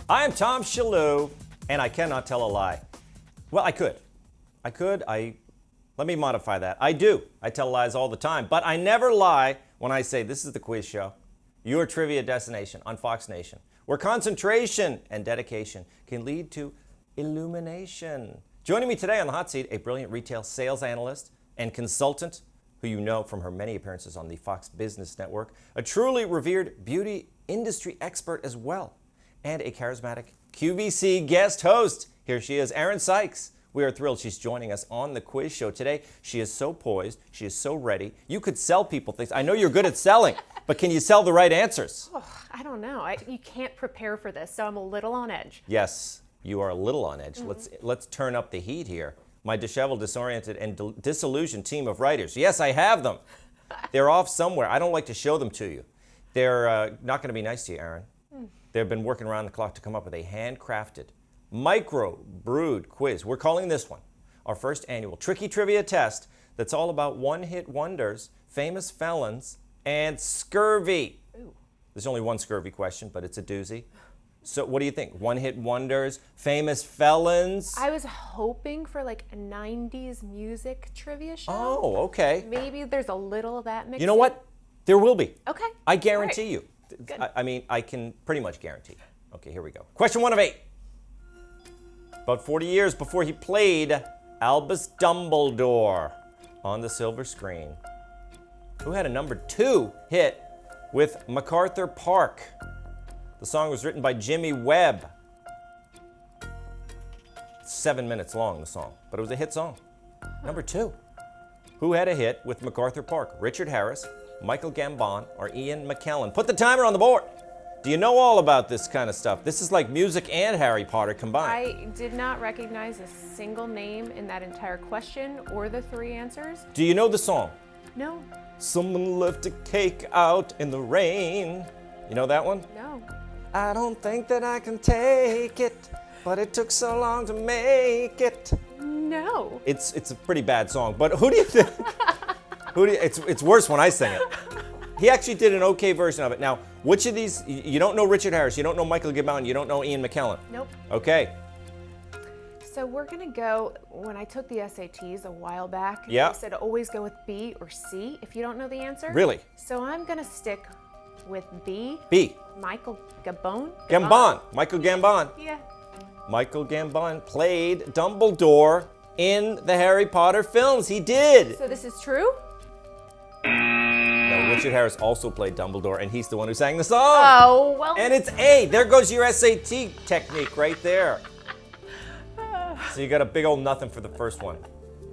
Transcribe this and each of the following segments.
I am Tom Shillue, and I cannot tell a lie. Well, I could. Let me modify that. I do. I tell lies all the time, but I never lie when I say this is the quiz show, your trivia destination on Fox Nation, where concentration and dedication can lead to illumination. Joining me today on the hot seat, a brilliant retail sales analyst and consultant who you know from her many appearances on the Fox Business Network, a truly revered beauty industry expert as well, and a charismatic QVC guest host. Here she is, Erin Sykes. We are thrilled she's joining us on the quiz show today. She is so poised. She is so ready. You could sell people things. I know you're good at selling, but can you sell the right answers? Oh, I don't know. You can't prepare for this, so I'm a little on edge. Yes, you are a little on edge. Let's turn up the heat here. My disheveled, disoriented, and disillusioned team of writers. Yes, I have them. They're off somewhere. I don't like to show them to you. They're not going to be nice to you, Erin. They've been working around the clock to come up with a handcrafted, micro-brewed quiz. We're calling this one our first annual tricky trivia test that's all about one-hit wonders, famous felons, and scurvy. Ooh. There's only one scurvy question, but it's a doozy. So what do you think? One-hit wonders, famous felons? I was hoping for like a 90s music trivia show. Oh, okay. Maybe there's a little of that mixed You know what? There will be. Okay. I guarantee All right. you. Good. I mean, I can pretty much guarantee. Okay, here we go. Question 1 of 8. About 40 years before he played Albus Dumbledore on the silver screen, who had a number 2 hit with MacArthur Park? The song was written by Jimmy Webb. 7 minutes long, the song, but it was a hit song. Number 2. Who had a hit with MacArthur Park? Richard Harris, Michael Gambon, or Ian McKellen? Put the timer on the board. Do you know all about this kind of stuff? This is like music and Harry Potter combined. I did not recognize a single name in that entire question or the 3 answers. Do you know the song? No. Someone left a cake out in the rain. You know that one? No. I don't think that I can take it, but it took so long to make it. No. It's a pretty bad song, but who do you think? It's worse when I sing it. He actually did an okay version of it. Now, which of these, you don't know Richard Harris, you don't know Michael Gambon, you don't know Ian McKellen? Nope. Okay. So we're gonna go, when I took the SATs a while back, Yeah. they said always go with B or C if you don't know the answer. Really? So I'm gonna stick with B. B. Michael Gambon? Gambon. Michael Gambon. Yeah. Michael Gambon played Dumbledore in the Harry Potter films. He did. So this is true? No, Richard Harris also played Dumbledore, and he's the one who sang the song. Oh, well. And it's A. There goes your SAT technique right there. So you got a big old nothing for the first one.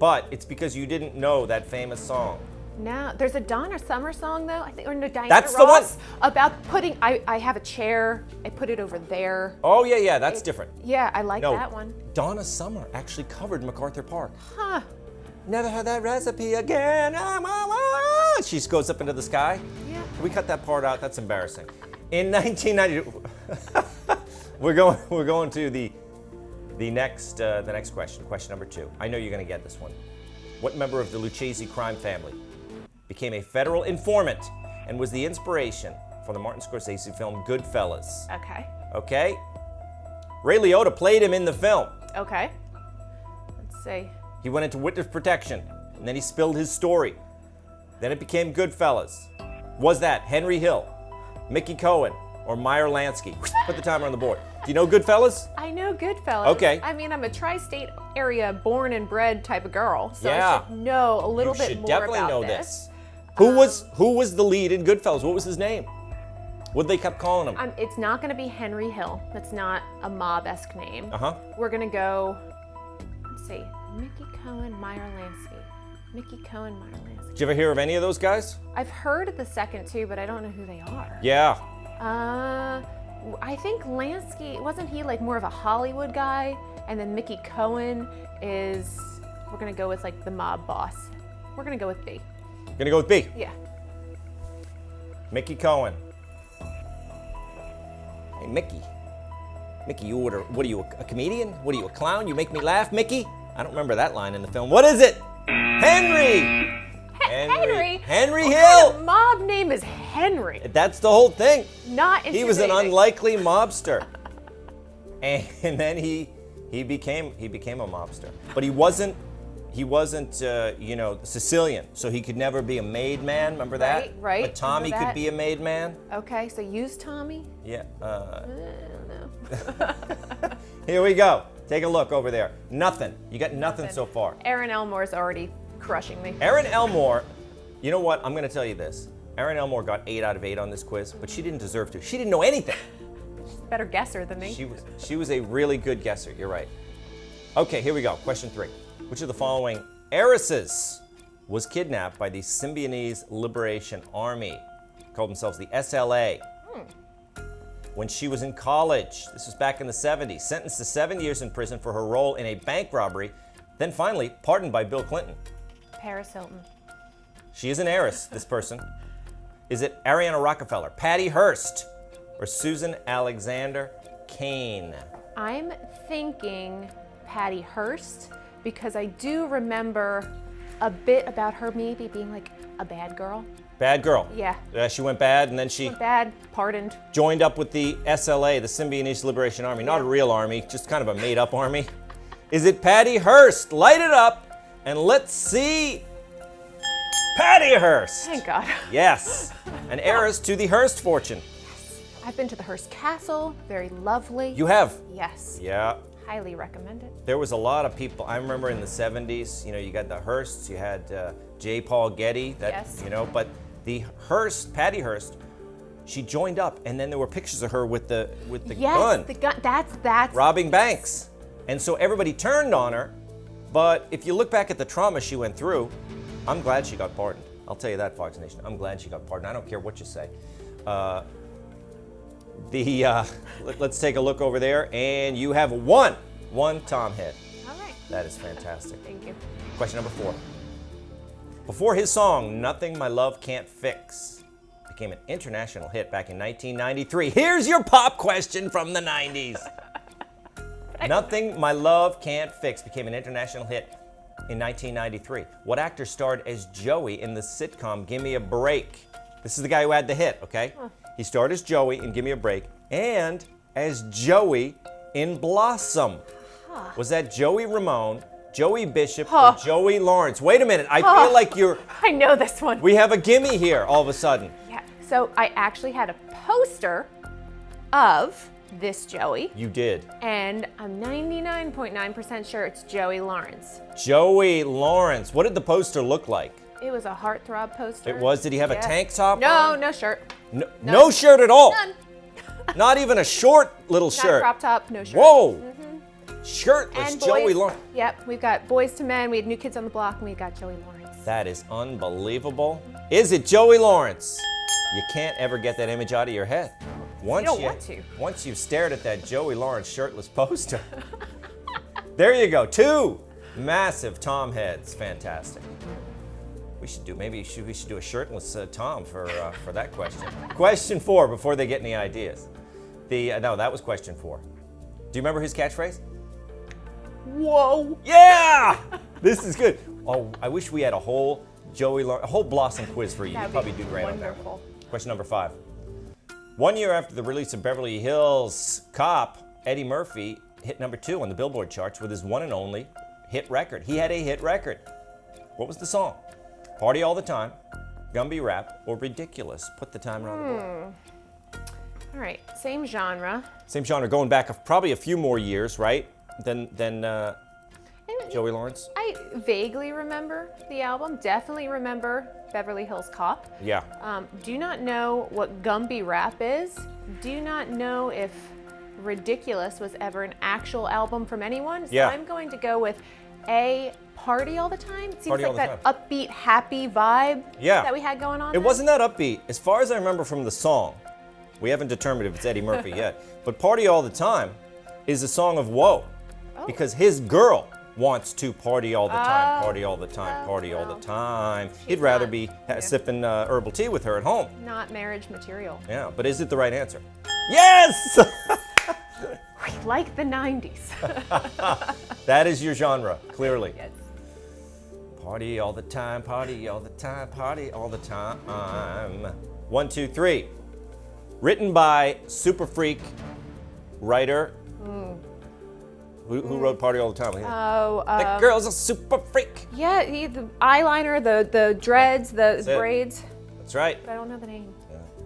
But it's because you didn't know that famous song. No, there's a Donna Summer song though, I think, or no, Diana That's Ross, the about putting, I have a chair, I put it over there. Oh, yeah, that's different. Yeah, I like No, that one. Donna Summer actually covered MacArthur Park. Huh. Never had that recipe again. She goes up into the sky. Yeah. Can we cut that part out? That's embarrassing. In 1992, we're going to the next question. Question number 2. I know you're going to get this one. What member of the Lucchese crime family became a federal informant and was the inspiration for the Martin Scorsese film Goodfellas? Okay. Okay? Ray Liotta played him in the film. Okay. Let's see. He went into witness protection, and then he spilled his story. Then it became Goodfellas. Was that Henry Hill, Mickey Cohen, or Meyer Lansky? Put the timer on the board. Do you know Goodfellas? I know Goodfellas. Okay. I mean, I'm a tri-state area born and bred type of girl, so Yeah. I should know a little You bit should more definitely about know this. Who was the lead in Goodfellas? What was his name? What they kept calling him? It's not going to be Henry Hill. That's not a mob-esque name. Uh-huh. We're going to go, let's see, Mickey Cohen, Meyer Lansky. Mickey Cohen, Meyer Lansky. Did you ever hear of any of those guys? I've heard of the second two, but I don't know who they are. Yeah. I think Lansky, wasn't he like more of a Hollywood guy? And then Mickey Cohen is, we're going to go with like the mob boss. We're going to go with B. Gonna go with B. Yeah. Mickey Cohen. Hey, Mickey. Mickey, what are you, a comedian? What are you, a clown? You make me laugh, Mickey? I don't remember that line in the film. What is it? Henry! Henry? Henry What Hill! kind of mob name is Henry? That's the whole thing. Not He was an intimidating. unlikely mobster. and then he became a mobster. But he wasn't Sicilian, so he could never be a made man. Remember that? Right. But Tommy Remember could that? be a made man. Okay, so use Tommy. Yeah. I don't know. Here we go. Take a look over there. Nothing. You got nothing so far. Erin Elmore's already crushing me. Erin Elmore, you know what? I'm going to tell you this. Erin Elmore got 8 out of 8 on this quiz, but she didn't deserve to. She didn't know anything. She's a better guesser than me. She was a really good guesser. You're right. Okay, here we go. Question 3. Which of the following heiresses was kidnapped by the Symbionese Liberation Army? Called themselves the SLA. When she was in college, this was back in the 70s, sentenced to 7 years in prison for her role in a bank robbery, then finally pardoned by Bill Clinton. Paris Hilton. She is an heiress, this person. Is it Ariana Rockefeller, Patty Hearst, or Susan Alexander Kane? I'm thinking Patty Hearst because I do remember a bit about her maybe being like a bad girl. Bad girl. Yeah. She went bad, and then she Bad, pardoned. joined up with the SLA, the Symbionese Liberation Army. Not a real army, just kind of a made-up army. Is it Patty Hearst? Light it up, and let's see. Patty Hearst. Thank God. Yes, an heiress to the Hearst fortune. I've been to the Hearst Castle. Very lovely. You have? Yes. Yeah. Highly recommend it. There was a lot of people. I remember in the 70s, you got the Hearsts, you had J. Paul Getty, Yes. But the Hearst, Patty Hearst, she joined up, and then there were pictures of her with the Yes, gun, the gun. That's robbing banks. And so everybody turned on her, but if you look back at the trauma she went through, I'm glad she got pardoned. I'll tell you that, Fox Nation. I'm glad she got pardoned. I don't care what you say. Let's take a look over there, and you have one Tom hit. All right. That is fantastic. Thank you. Question number 4. Before his song, Nothing My Love Can't Fix became an international hit back in 1993. Here's your pop question from the 90s. Nothing My Love Can't Fix became an international hit in 1993. What actor starred as Joey in the sitcom Give Me a Break? This is the guy who had the hit, okay? He starred as Joey in Give Me a Break and as Joey in Blossom. Was that Joey Ramone, Joey Bishop, or Joey Lawrence? Wait a minute, I feel like I know this one. we have a gimme here all of a sudden. Yeah. So I actually had a poster of this Joey, You did. and I'm 99.9% sure it's Joey Lawrence. Joey Lawrence. What did the poster look like? It was a heartthrob poster. It was. Did he have a Yeah. tank top No, on? no shirt. No shirt at all. None. Not even a short little Not shirt. crop top, no shirt. Whoa. Shirtless And Joey boys, Lawrence. Yep, we've got Boys to Men, we had New Kids on the Block, and we got Joey Lawrence. That is unbelievable. Is it Joey Lawrence? You can't ever get that image out of your head. Once don't want to. Once you've stared at that Joey Lawrence shirtless poster. There you go. 2 massive Tom heads. Fantastic. We should do we should do a shirtless Tom for that question. Question 4 before they get any ideas. No, that was question 4. Do you remember his catchphrase? Whoa. Yeah! This is good. Oh, I wish we had a whole Blossom quiz for you. That'd You'd probably be do great on that wonderful. one. Question number 5. 1 year after the release of Beverly Hills Cop, Eddie Murphy hit number 2 on the Billboard charts with his one and only hit record. He had a hit record. What was the song? Party All the Time, Gumby Rap, or Ridiculous? Put the timer on the board. All right, same genre. Same genre, going back probably a few more years, right? Than Joey Lawrence? I vaguely remember the album, definitely remember Beverly Hills Cop. Yeah. Do not know what Gumby Rap is. Do not know if Ridiculous was ever an actual album from anyone. So Yeah. I'm going to go with A, Party All the Time. It seems Party like All the that upbeat, happy vibe Yeah. that we had going on It there. wasn't that upbeat. As far as I remember from the song, we haven't determined if it's Eddie Murphy yet, but Party All the Time is a song of woe because his girl wants to party all the time, party all the time, party all the time. He'd rather not- be sipping herbal tea with her at home. Not marriage material. Yeah, but is it the right answer? Yes! Like the 90s. That is your genre, clearly. Yes. Party all the time, party all the time, party all the time. 1, 2, 3. Written by super freak writer Who wrote Party All the Time? Oh, That girl's a super freak. yeah, the eyeliner, the dreads, the That's it. braids. That's right. But I don't know the name.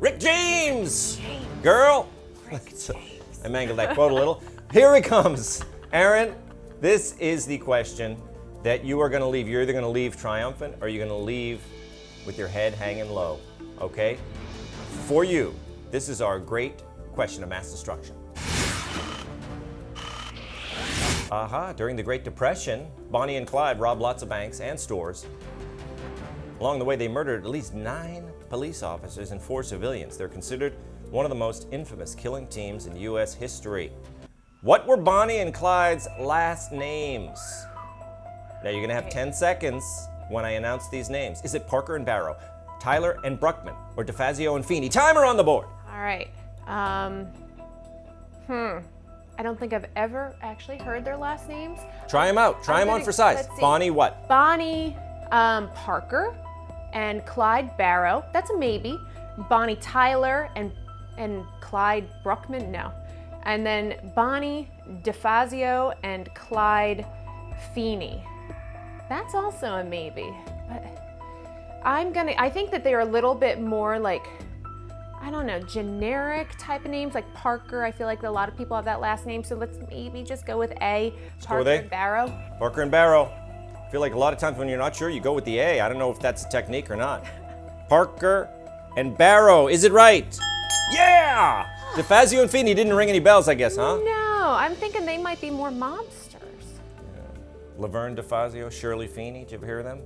Rick James! Girl! I mangled that quote a little. Here it comes. Erin, this is the question that you are going to leave. You're either going to leave triumphant or you're going to leave with your head hanging low. Okay? For you, this is our great question of mass destruction. During the Great Depression, Bonnie and Clyde robbed lots of banks and stores. Along the way, they murdered at least 9 police officers and 4 civilians. They're considered one of the most infamous killing teams in U.S. history. What were Bonnie and Clyde's last names? Now you're gonna have 10 seconds when I announce these names. Is it Parker and Barrow, Tyler and Bruckman, or DeFazio and Feeney? Timer on the board. All right. I don't think I've ever actually heard their last names. Try them out. Try them on for size. let's see. Bonnie what? Bonnie Parker and Clyde Barrow. That's a maybe. Bonnie Tyler and Clyde Bruckman. No. And then Bonnie DeFazio and Clyde Feeney. That's also a maybe. But I think that they're a little bit more like, I don't know, generic type of names, like Parker. I feel like a lot of people have that last name, so let's maybe just go with A. Parker with A. and Barrow. Parker and Barrow. I feel like a lot of times when you're not sure, you go with the A. I don't know if that's a technique or not. Parker and Barrow. Is it right? Yeah! DeFazio and Feeney didn't ring any bells, I guess, huh? No, I'm thinking they might be more mobsters. Laverne DeFazio, Shirley Feeney. Did you ever hear of them?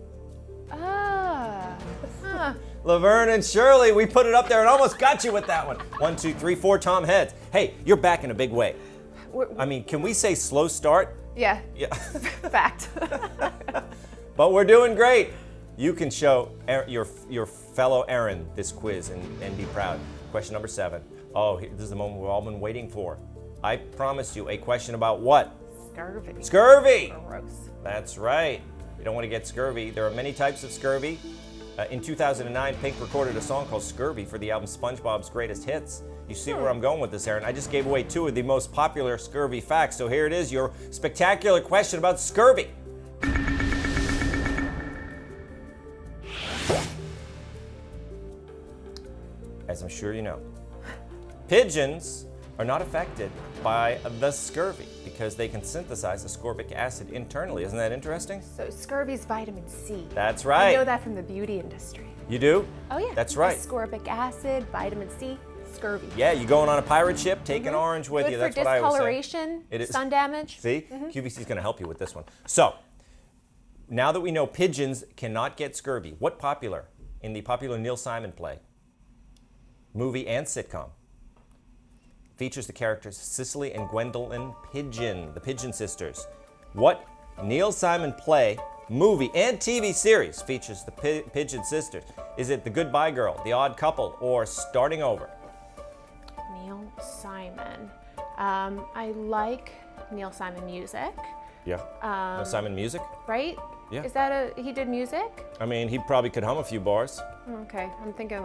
Huh. Laverne and Shirley, we put it up there and almost got you with that one. 1, 2, 3, 4 Tom heads. Hey, you're back in a big way. I mean, can we say slow start? Yeah. Yeah. Fact. But we're doing great. You can show your fellow Erin this quiz and be proud. Question number 7. Oh, this is the moment we've all been waiting for. I promised you a question about what? Scurvy. Scurvy! Gross. That's right. You don't want to get scurvy. There are many types of scurvy. In 2009, Pink recorded a song called Scurvy for the album SpongeBob's Greatest Hits. You see where I'm going with this, Erin. I just gave away 2 of the most popular scurvy facts, so here it is, your spectacular question about scurvy. As I'm sure you know, pigeons are not affected by the scurvy because they can synthesize ascorbic acid internally. Isn't that interesting? So scurvy's vitamin C. That's right. I know that from the beauty industry. You do? Oh yeah. That's right. Ascorbic acid, vitamin C, scurvy. Yeah, you going on a pirate ship, take an orange with Good you. for That's what I always say. discoloration, It is. sun damage. See? QVC is going to help you with this one. So, now that we know pigeons cannot get scurvy, what popular in the popular Neil Simon play, movie and sitcom, features the characters Cicely and Gwendolyn Pigeon, the Pigeon Sisters? What Neil Simon play, movie, and TV series features the Pigeon Sisters? Is it The Goodbye Girl, The Odd Couple, or Starting Over? Neil Simon. I like Neil Simon music, Yeah. Neil Simon music? right? Yeah. Is that he did music? I mean, he probably could hum a few bars. Okay, I'm thinking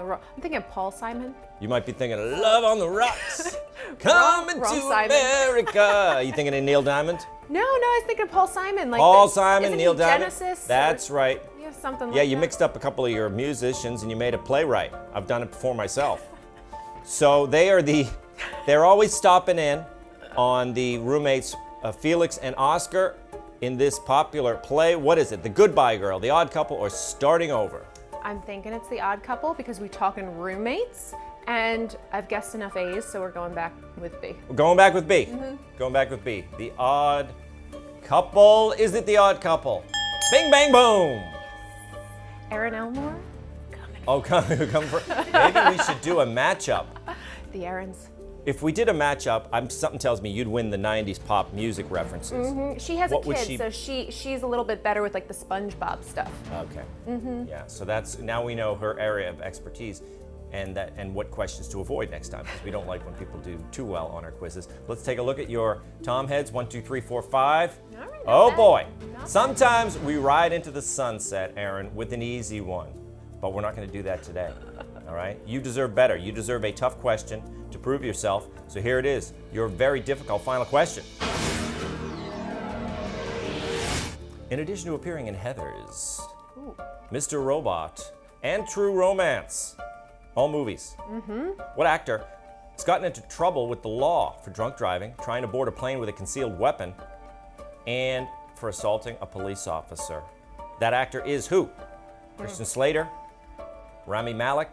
Paul Simon. You might be thinking of Love on the Rocks, Coming wrong to Simon. America. Are you thinking of Neil Diamond? No, I was thinking Paul Simon. Like Paul Simon, isn't Neil he Diamond. Genesis? That's right. Yeah, something Yeah, like you that. mixed up a couple of your musicians and you made a playwright. I've done it before myself. So they're always stopping in on the roommates Felix and Oscar in this popular play. What is it? The Goodbye Girl, The Odd Couple, or Starting Over? I'm thinking it's The Odd Couple because we're talking roommates, and I've guessed enough A's, so we're going back with B. We're going back with B. Going back with B. The Odd Couple. Is it The Odd Couple? Bing, bang, boom. Aaron Elmore, Oh, come for. Maybe we should do a matchup. the Aarons. If we did a matchup, something tells me you'd win the '90s pop music references. She has What a would kid, she- so she's a little bit better with like the SpongeBob stuff. Okay. Yeah. So that's now we know her area of expertise, and what questions to avoid next time because we don't like when people do too well on our quizzes. Let's take a look at your Tom heads. 1, 2, 3, 4, 5. All right, not Oh bad. boy. Not bad. Sometimes we ride into the sunset, Erin, with an easy one, but we're not going to do that today. All right? You deserve better. You deserve a tough question to prove yourself. So here it is, your very difficult final question. In addition to appearing in Heathers, Mr. Robot, and True Romance, all movies, what actor has gotten into trouble with the law for drunk driving, trying to board a plane with a concealed weapon, and for assaulting a police officer? That actor is who? Christian Slater, Rami Malek,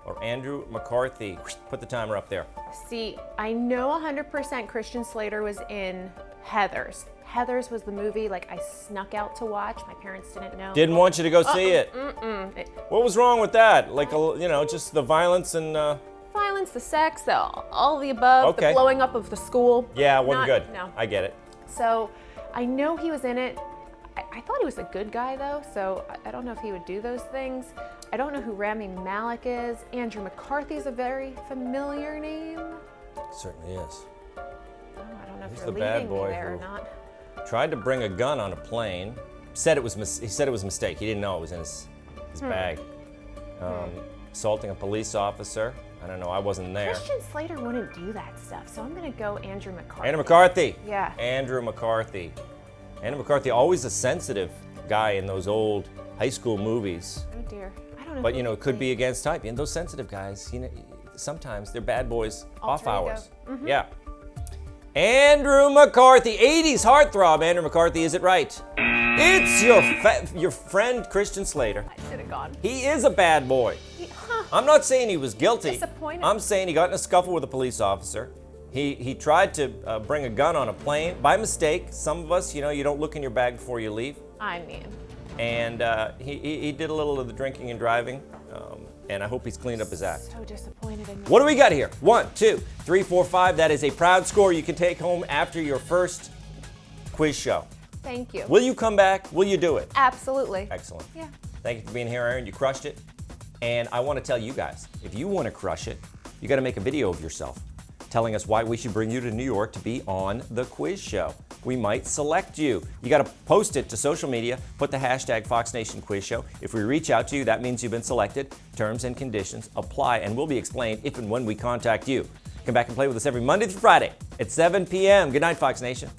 or Andrew McCarthy? Put the timer up there. See, I know 100% Christian Slater was in Heathers. Heathers was the movie like I snuck out to watch. My parents didn't know. Didn't want you to go see it. What was wrong with that? Like, just the violence and... Violence, the sex, all the above, Okay. the blowing up of the school. Yeah, it wasn't good. No. I get it. So I know he was in it. I thought he was a good guy though, so I don't know if he would do those things. I don't know who Rami Malek is. Andrew McCarthy is a very familiar name. Certainly is. Oh, I don't know He's if the you're bad leading me boy there or who- not. Tried to bring a gun on a plane. He said it was a mistake. He didn't know it was in his bag. Assaulting a police officer. I don't know. I wasn't there. Christian Slater wouldn't do that stuff, so I'm gonna go Andrew McCarthy. Andrew McCarthy. Yeah. Andrew McCarthy. Andrew McCarthy, always a sensitive guy in those old high school movies. Oh dear. I don't know. But who it he could be played. against type. And those sensitive guys, sometimes they're bad boys off Alter ego. hours. Yeah. Andrew McCarthy, 80s heartthrob. Andrew McCarthy, is it right? It's your friend Christian Slater. I should have gone. He is a bad boy. I'm not saying he was guilty. Disappointed. I'm saying he got in a scuffle with a police officer. He tried to bring a gun on a plane by mistake. Some of us, you don't look in your bag before you leave. I mean, And he did a little of the drinking and driving. And I hope he's cleaned up his act. so disappointed in you. What do we got here? 1, 2, 3, 4, 5. That is a proud score you can take home after your first quiz show. Thank you. Will you come back? Will you do it? Absolutely. Excellent. Yeah. Thank you for being here, Erin. You crushed it. And I want to tell you guys, if you want to crush it, you got to make a video of yourself telling us why we should bring you to New York to be on the quiz show. We might select you. You got to post it to social media, put the hashtag Fox Nation Quiz Show. If we reach out to you, that means you've been selected. Terms and conditions apply and will be explained if and when we contact you. Come back and play with us every Monday through Friday at 7 p.m. Good night, Fox Nation.